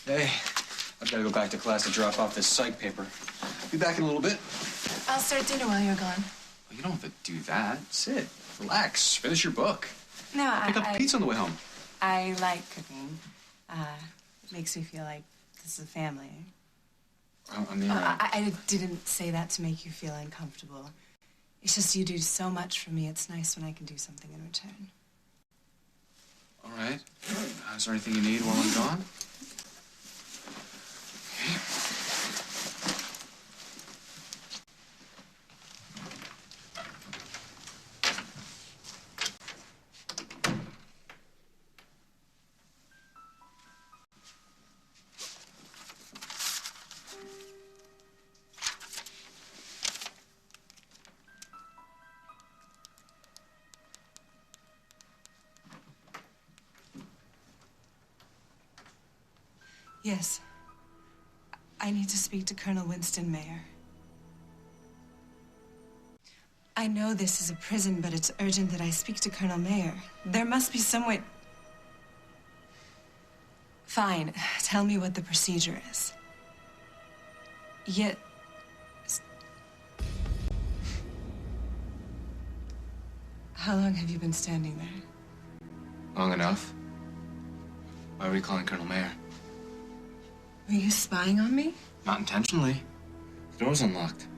Hey, I've got to go back to class to drop off this psych paper. Be back in a little bit. I'll start dinner while you're gone. Well, you don't have to do that. Sit, relax, finish your book. No, Pick up pizza on the way home. I like cooking. It makes me feel like this is a family. Ameera. I didn't say that to make you feel uncomfortable. It's just you do so much for me. It's nice when I can do something in return. All right. Is there anything you need while I'm gone? Okay. Yes. I need to speak to Colonel Winston Mayer. I know this is a prison, but it's urgent that I speak to Colonel Mayer. There must be some way... Fine. Tell me what the procedure is. Yet... How long have you been standing there? Long enough. Why are we calling Colonel Mayer? Were you spying on me? Not intentionally. The door's unlocked.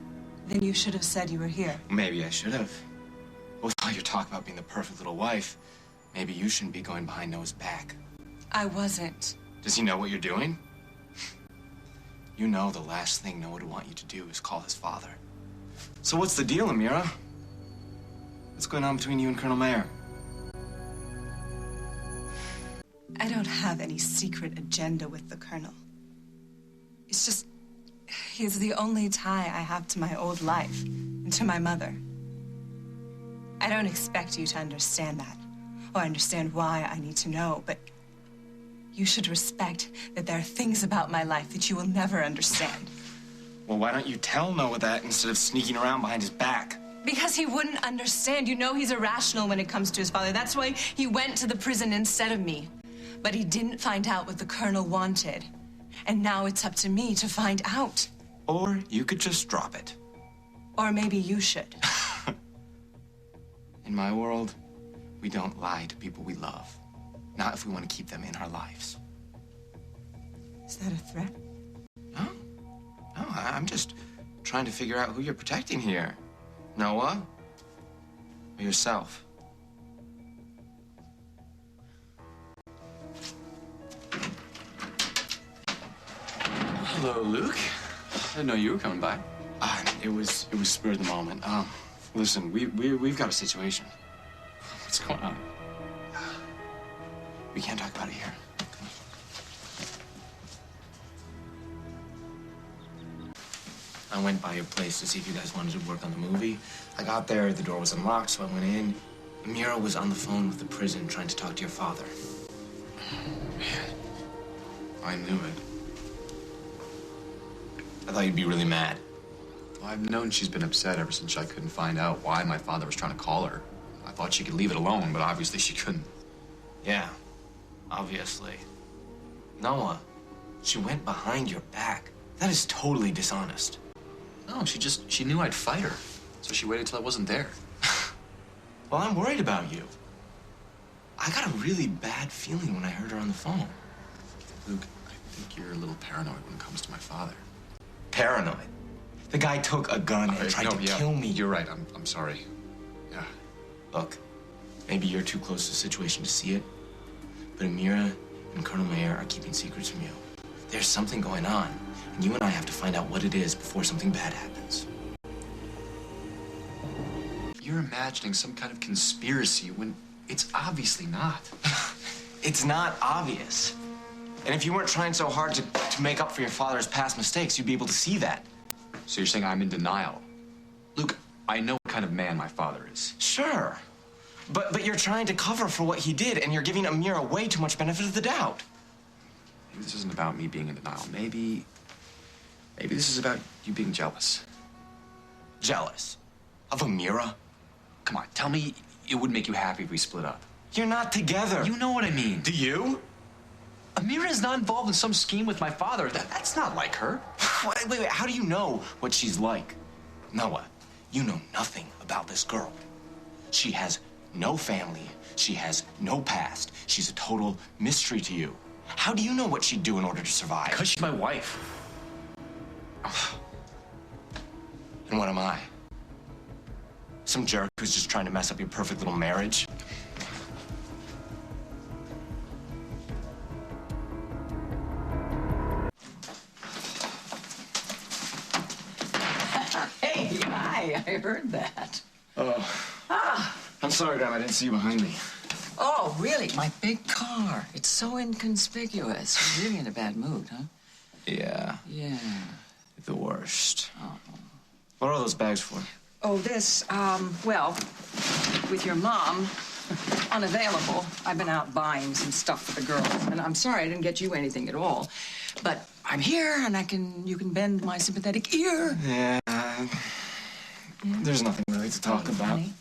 Then you should have said you were here. Maybe I should have. With all your talk about being the perfect little wife, maybe you shouldn't be going behind Noah's back. I wasn't. Does he know what you're doing? You know the last thing Noah would want you to do is call his father. So what's the deal, Ameera? What's going on between you and Colonel Mayer? I don't have any secret agenda with the Colonel. It's just, he's the only tie I have to my old life and to my mother. I don't expect you to understand that or understand why I need to know, but you should respect that there are things about my life that you will never understand. Well, why don't you tell Noah that instead of sneaking around behind his back? Because he wouldn't understand. You know he's irrational when it comes to his father. That's why he went to the prison instead of me. But he didn't find out what the Colonel wanted. And now it's up to me to find out. Or you could just drop it. Or maybe you should. In my world, we don't lie to people we love. Not if we want to keep them in our lives. Is that a threat? No. No, I'm just trying to figure out who you're protecting here. Noah? Or yourself? Hello, Luke. I didn't know you were coming by. It was spur of the moment. Listen, we've got a situation. What's going on? We can't talk about it here. I went by your place to see if you guys wanted to work on the movie. I got there, the door was unlocked, so I went in. Ameera was on the phone with the prison trying to talk to your father. Man, I knew it. I thought you'd be really mad. Well, I've known she's been upset ever since I couldn't find out why my father was trying to call her. I thought she could leave it alone, but obviously she couldn't. Yeah, obviously. Noah, she went behind your back. That is totally dishonest. No, she knew I'd fight her, so she waited till I wasn't there. Well, I'm worried about you. I got a really bad feeling when I heard her on the phone. Luke, I think you're a little paranoid when it comes to my father. Paranoid? The guy took a gun and tried to kill me. You're right. I'm sorry. Yeah. Look, maybe you're too close to the situation to see it, but Ameera and Colonel Mayer are keeping secrets from you. There's something going on, and you and I have to find out what it is before something bad happens. You're imagining some kind of conspiracy when it's obviously not. It's not obvious. And if you weren't trying so hard to make up for your father's past mistakes, you'd be able to see that. So you're saying I'm in denial? Luke, I know what kind of man my father is. Sure. But you're trying to cover for what he did, and you're giving Ameera way too much benefit of the doubt. Maybe this isn't about me being in denial. Maybe this is about you being jealous. Jealous? Of Ameera? Come on, tell me it would make you happy if we split up. You're not together. You know what I mean. Do you? Ameera is not involved in some scheme with my father. That's not like her. Wait, how do you know what she's like? Noah, you know nothing about this girl. She has no family. She has no past. She's a total mystery to you. How do you know what she'd do in order to survive? Because she's my wife. And what am I? Some jerk who's just trying to mess up your perfect little marriage? Hey, hi, I heard that. Oh. I'm sorry, Grandma, I didn't see you behind me. Oh, really? My big car. It's so inconspicuous. You're really in a bad mood, huh? Yeah. Yeah. The worst. Oh. What are those bags for? Oh, this, well, with your mom unavailable, I've been out buying some stuff for the girls. And I'm sorry I didn't get you anything at all. But I'm here, and you can bend my sympathetic ear. Yeah. There's nothing really to talk about. Honey.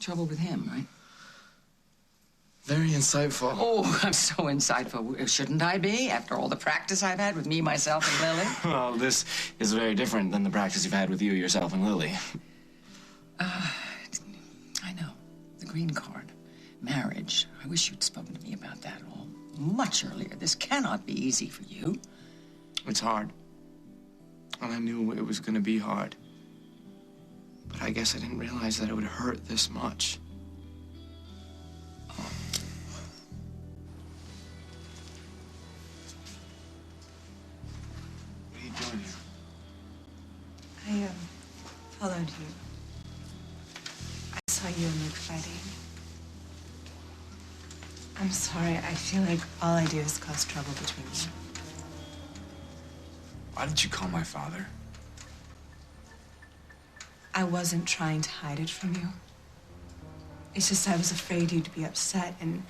Trouble with him, right? Very insightful. Oh, I'm so insightful. Shouldn't I be, after all the practice I've had with me, myself, and Lily? Well, this is very different than the practice you've had with you, yourself, and Lily. I know. The green card. Marriage. I wish you'd spoken to me about that all much earlier. This cannot be easy for you. It's hard. And I knew it was going to be hard. But I guess I didn't realize that it would hurt this much. What are you doing here? I, followed you. I saw you and Luke fighting. I'm sorry, I feel like all I do is cause trouble between you. Why did you call my father? I wasn't trying to hide it from you. It's just I was afraid you'd be upset, and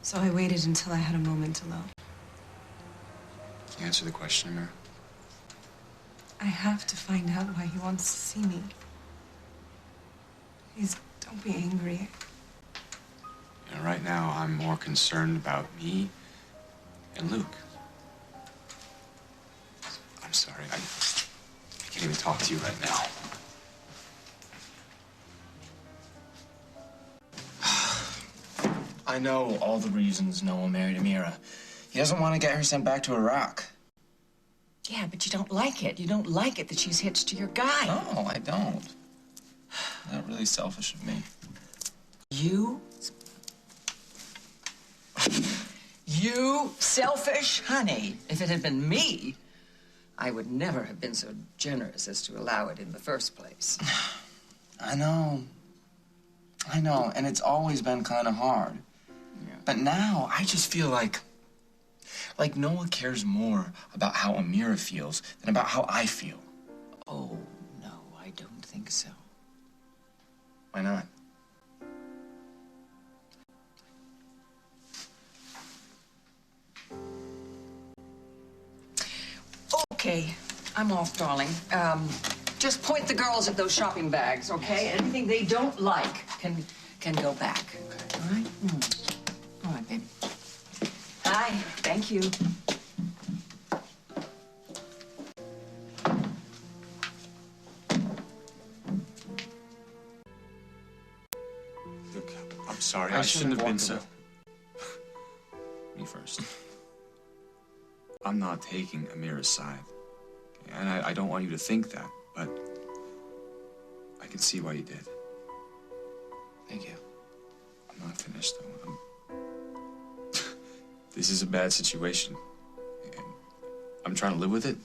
so I waited until I had a moment alone. Can you answer the question, Ameera? I have to find out why he wants to see me. Please, don't be angry. You know, right now, I'm more concerned about me and Luke. I'm sorry. I can't even talk to you right now. I know all the reasons Noah married Ameera. He doesn't want to get her sent back to Iraq. Yeah, but you don't like it. You don't like it that she's hitched to your guy. No, I don't. That's really selfish of me. You? You selfish? Honey, if it had been me, I would never have been so generous as to allow it in the first place. I know, and it's always been kind of hard. Yeah. But now, I just feel like Noah cares more about how Ameera feels than about how I feel. Oh, no, I don't think so. Why not? Okay, I'm off, darling. Just point the girls at those shopping bags, okay? Anything they don't like can go back. Okay. All right? All right, baby. Bye. Thank you. Look, I'm sorry. I shouldn't have been so... Me first. I'm not taking Ameera's side. Okay? And I don't want you to think that, but I can see why you did. Thank you. I'm not finished, though. This is a bad situation. And I'm trying to live with it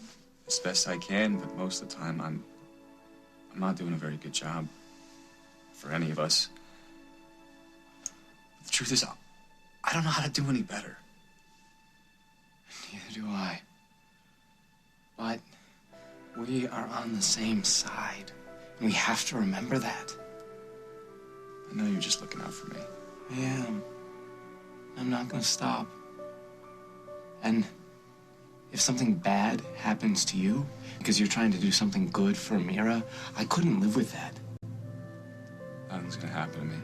as best I can, but most of the time I'm not doing a very good job for any of us. The truth is, I don't know how to do any better. Neither do I. But we are on the same side, and we have to remember that. I know you're just looking out for me. I am. I'm not gonna stop. And if something bad happens to you because you're trying to do something good for Ameera, I couldn't live with that. Nothing's gonna happen to me.